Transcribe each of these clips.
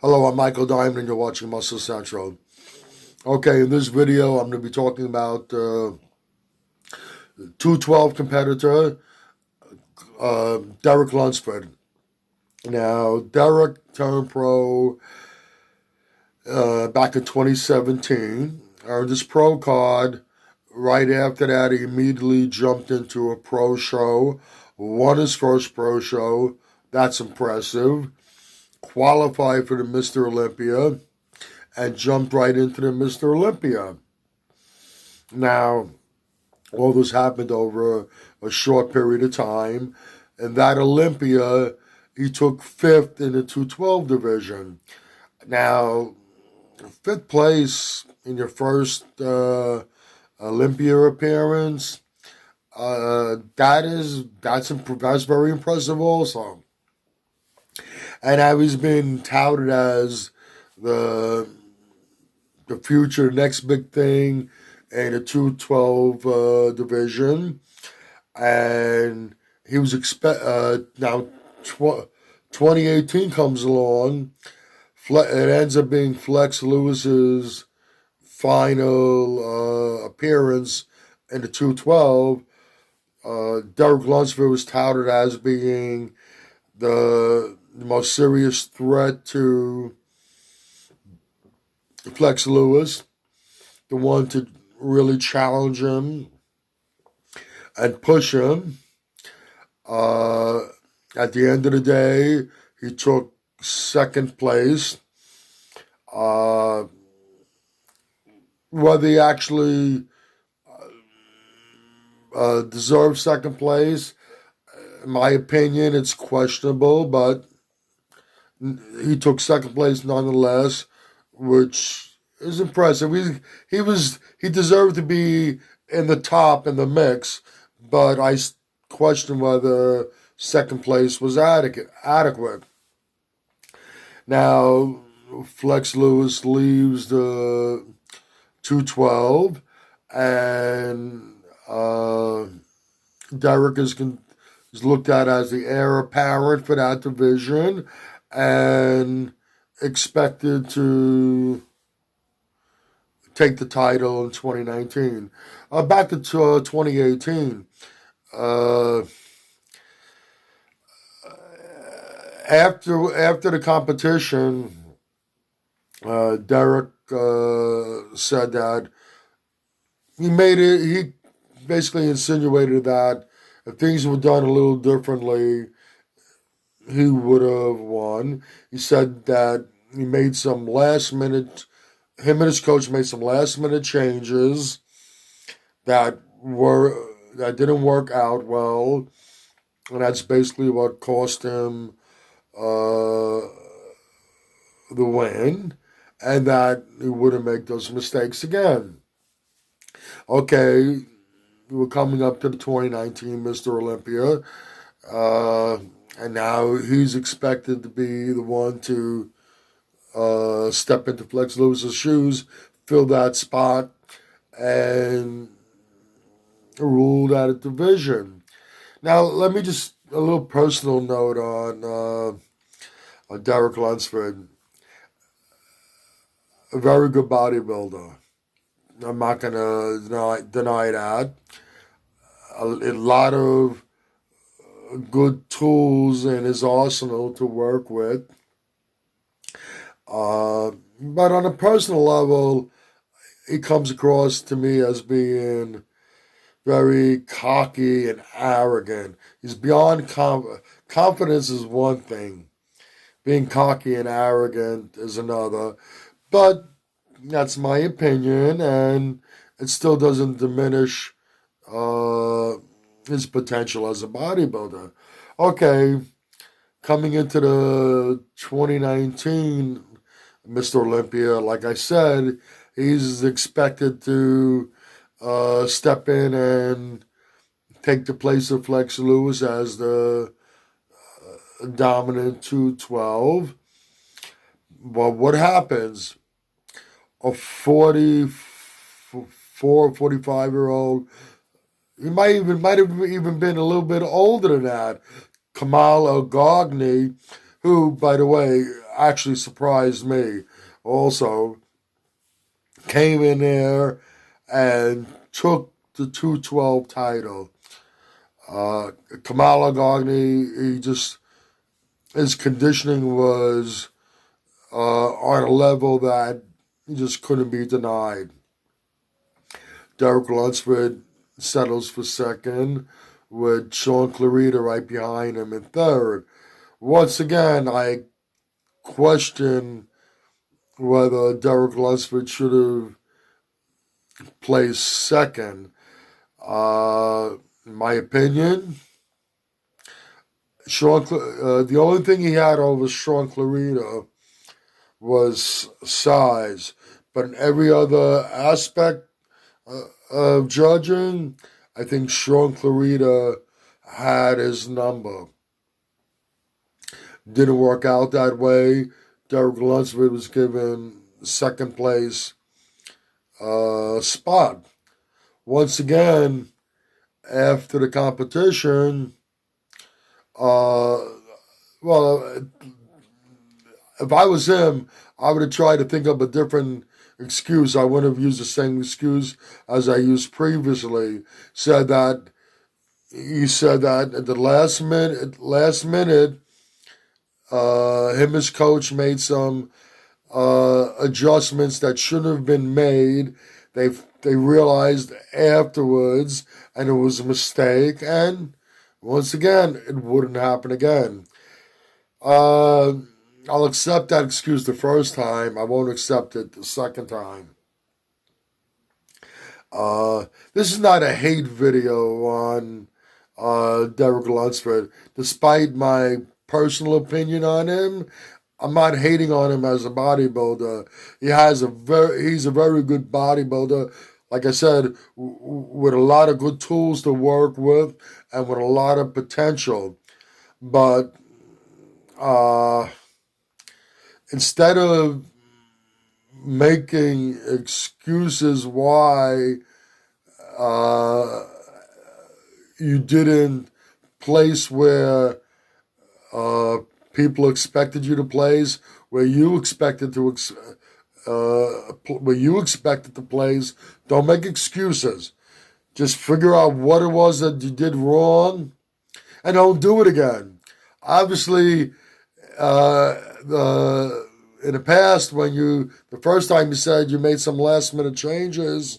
Hello, I'm Michael Diamond and you're watching Muscle Central. Okay, in this video I'm going to be talking about 212 competitor Derek Lunsford. Now, Derek turned pro back in 2017, earned his pro card. Right after that, he immediately jumped into a pro show, won his first pro show. That's impressive. Qualified for the Mr. Olympia and jumped right into the Mr. Olympia. Now, all this happened over a short period of time. And that Olympia, he took fifth in the 212 division. Now, fifth place in your first Olympia appearance, that's very impressive also. And now he's been touted as the future next big thing in the 212 division, and he was now 2018 comes along. It ends up being Flex Lewis's final appearance in the 212. Derek Lunsford was touted as being the most serious threat to Flex Lewis, the one to really challenge him and push him. At the end of the day, he took second place. Whether he actually deserved second place, in my opinion, it's questionable, but he took second place nonetheless, which is impressive. He deserved to be in the top in the mix, but I question whether second place was adequate. Now, Flex Lewis leaves the 212, and Derek is looked at as the heir apparent for that division and expected to take the title in 2019. Back to 2018. After the competition, Derek said that he basically insinuated that if things were done a little differently, he would have won. He said that he made some him and his coach made some last minute changes that didn't work out well, and that's basically what cost him the win, and that he wouldn't make those mistakes again. Okay, we're coming up to the 2019 Mr. Olympia, and now he's expected to be the one to step into Flex Lewis's shoes, fill that spot, and rule that division. Now, let me just a little personal note on Derek Lunsford. A very good bodybuilder. I'm not gonna deny that. A lot of good tools in his arsenal to work with. But on a personal level, he comes across to me as being very cocky and arrogant. He's beyond confidence is one thing. Being cocky and arrogant is another. But that's my opinion, and it still doesn't diminish his potential as a bodybuilder. Okay, coming into the 2019 Mr. Olympia, like I said, he's expected to step in and take the place of Flex Lewis as the dominant 212. Well, what happens? A 45-year-old, he might have even been a little bit older than that, Kamal El Gagni, who, by the way, actually surprised me also, came in there and took the 212 title. Kamala Gagni, his conditioning was on a level that he just couldn't be denied. Derek Lunsford settles for second, with Sean Clarita right behind him in third. Once again, I question whether Derek Lunsford should have placed second. In my opinion, the only thing he had over Sean Clarita was size, but in every other aspect of judging, I think Sean Clarita had his number. Didn't work out that way. Derek Lunsford was given second place spot. Once again, after the competition, well, if I was him, I would have tried to think of a different excuse. I wouldn't have used the same excuse as I used previously. He said that at the last minute, him and his coach made some adjustments that shouldn't have been made. They realized afterwards, and it was a mistake. And once again, it wouldn't happen again. I'll accept that excuse the first time. I won't accept it the second time. This is not a hate video on Derek Lunsford. Despite my personal opinion on him, I'm not hating on him as a bodybuilder. He's a very good bodybuilder. Like I said, with a lot of good tools to work with and with a lot of potential. But instead of making excuses why you didn't place where people expected you to place, where you expected to place, don't make excuses. Just figure out what it was that you did wrong, and don't do it again. Obviously, in the past, the first time you said you made some last minute changes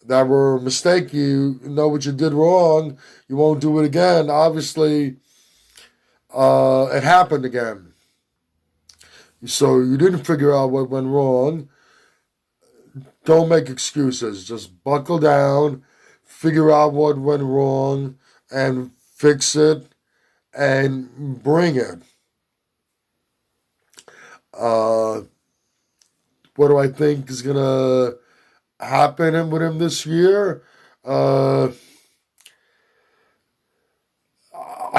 that were a mistake, you know what you did wrong, you won't do it again. Obviously, it happened again. So you didn't figure out what went wrong. Don't make excuses. Just buckle down, figure out what went wrong, and fix it, and bring it. What do I think is going to happen with him this year? I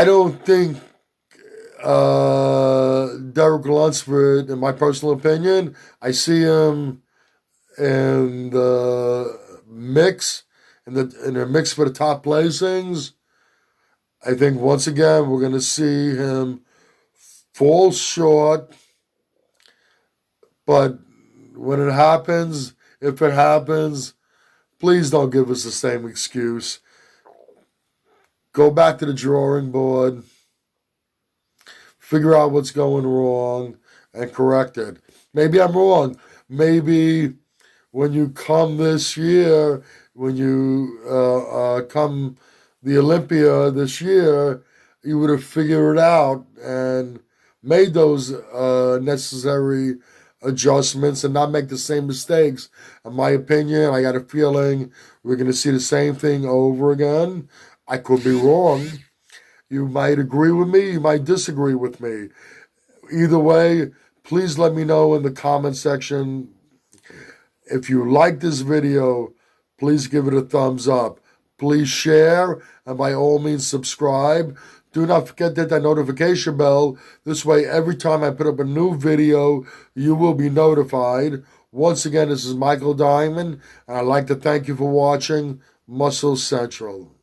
don't think Derek Lunsford, in my personal opinion, I see him in the mix, in the mix for the top placings. I think once again we're going to see him fall short, but when it happens, if it happens, please don't give us the same excuse. Go back to the drawing board, figure out what's going wrong, and correct it. Maybe I'm wrong. Maybe when you come this year, when you come the Olympia this year, you would have figured it out and made those necessary adjustments and not make the same mistakes. In my opinion, I got a feeling we're going to see the same thing over again. I could be wrong. You might agree with me, you might disagree with me. Either way, please let me know in the comment section. If you like this video, please give it a thumbs up. Please share, and by all means subscribe. Do not forget to hit that notification bell. This way, every time I put up a new video, you will be notified. Once again, this is Michael Diamond, and I'd like to thank you for watching Muscle Central.